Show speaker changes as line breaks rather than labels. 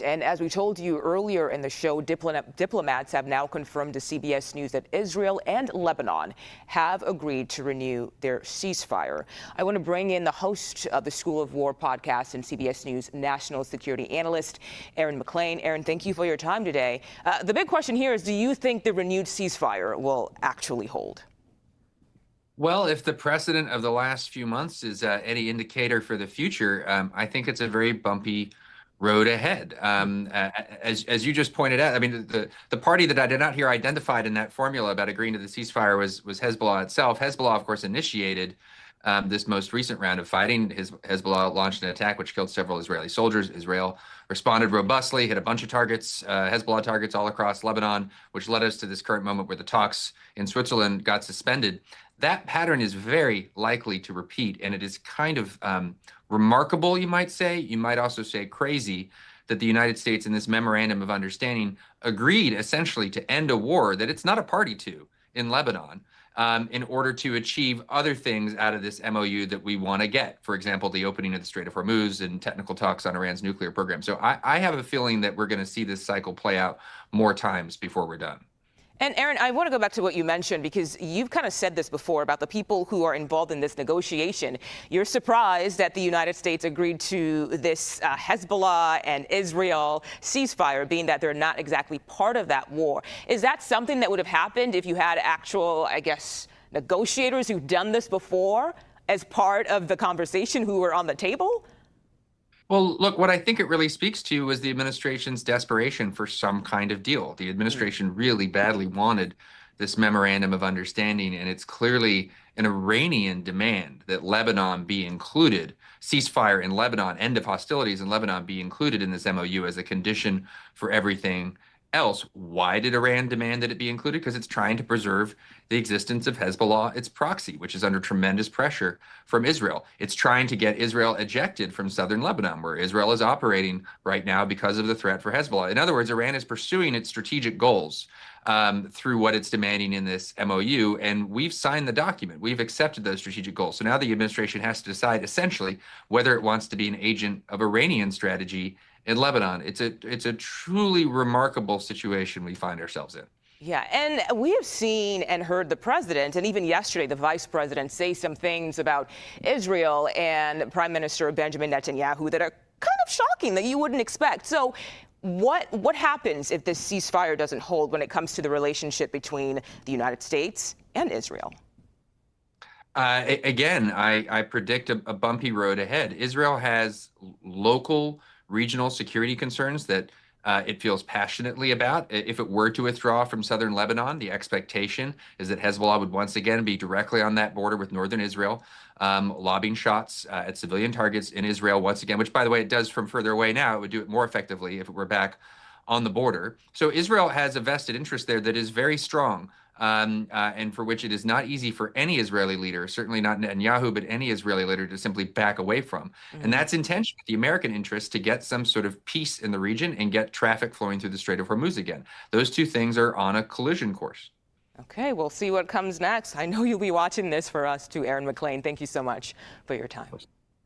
And as we told you earlier in the show, diplomats have now confirmed to CBS News that Israel and Lebanon have agreed to renew their ceasefire. I want to bring in the host of the School of War podcast and CBS News national security analyst, Aaron MacLean. Aaron, thank you for your time today. The big question here is, do you think the renewed ceasefire will actually hold?
Well, if the precedent of the last few months is any indicator for the future, I think it's a very bumpy road ahead. As you just pointed out, I mean, the party that I did not hear identified in that formula about agreeing to the ceasefire was Hezbollah itself. Hezbollah, of course, initiated this most recent round of fighting. Hezbollah launched an attack which killed several Israeli soldiers. Israel responded robustly, hit a bunch of targets, Hezbollah targets all across Lebanon, which led us to this current moment where the talks in Switzerland got suspended. That pattern is very likely to repeat, and it is kind of remarkable, you might say. You might also say crazy that the United States in this memorandum of understanding agreed essentially to end a war that it's not a party to in Lebanon in order to achieve other things out of this MOU that we want to get. For example, the opening of the Strait of Hormuz and technical talks on Iran's nuclear program. So I have a feeling that we're going to see this cycle play out more times before we're done.
And Aaron, I want to go back to what you mentioned, because you've kind of said this before about the people who are involved in this negotiation. You're surprised that the United States agreed to this Hezbollah and Israel ceasefire, being that they're not exactly part of that war. Is that something that would have happened if you had actual, I guess, negotiators who've done this before as part of the conversation who were on the table?
Well, look, what I think it really speaks to is the administration's desperation for some kind of deal. The administration really badly wanted this memorandum of understanding, and it's clearly an Iranian demand that Lebanon be included, ceasefire in Lebanon, end of hostilities in Lebanon be included in this MOU as a condition for everything else. Why did Iran demand that it be included? Because it's trying to preserve the existence of Hezbollah, its proxy, which is under tremendous pressure from Israel. It's trying to get Israel ejected from southern Lebanon, where Israel is operating right now because of the threat for Hezbollah. In other words, Iran is pursuing its strategic goals through what it's demanding in this MOU, and we've signed the document. We've accepted those strategic goals. So now the administration has to decide essentially whether it wants to be an agent of Iranian strategy in Lebanon. It's a truly remarkable situation we find ourselves in.
Yeah, and we have seen and heard the president, and even yesterday the vice president, say some things about Israel and Prime Minister Benjamin Netanyahu that are kind of shocking, that you wouldn't expect. So what happens if this ceasefire doesn't hold when it comes to the relationship between the United States and Israel?
Again, I predict a bumpy road ahead. Israel has local regional security concerns that it feels passionately about. If it were to withdraw from southern Lebanon, the expectation is that Hezbollah would once again be directly on that border with northern Israel, lobbing shots at civilian targets in Israel once again, which, by the way, it does from further away now. It would do it more effectively if it were back on the border. So Israel has a vested interest there that is very strong. And for which it is not easy for any Israeli leader, certainly not Netanyahu, but any Israeli leader to simply back away from. And that's in tension with the American interest to get some sort of peace in the region and get traffic flowing through the Strait of Hormuz again. Those two things are on a collision course.
Okay, we'll see what comes next. I know you'll be watching this for us too, Aaron MacLean. Thank you so much for your time.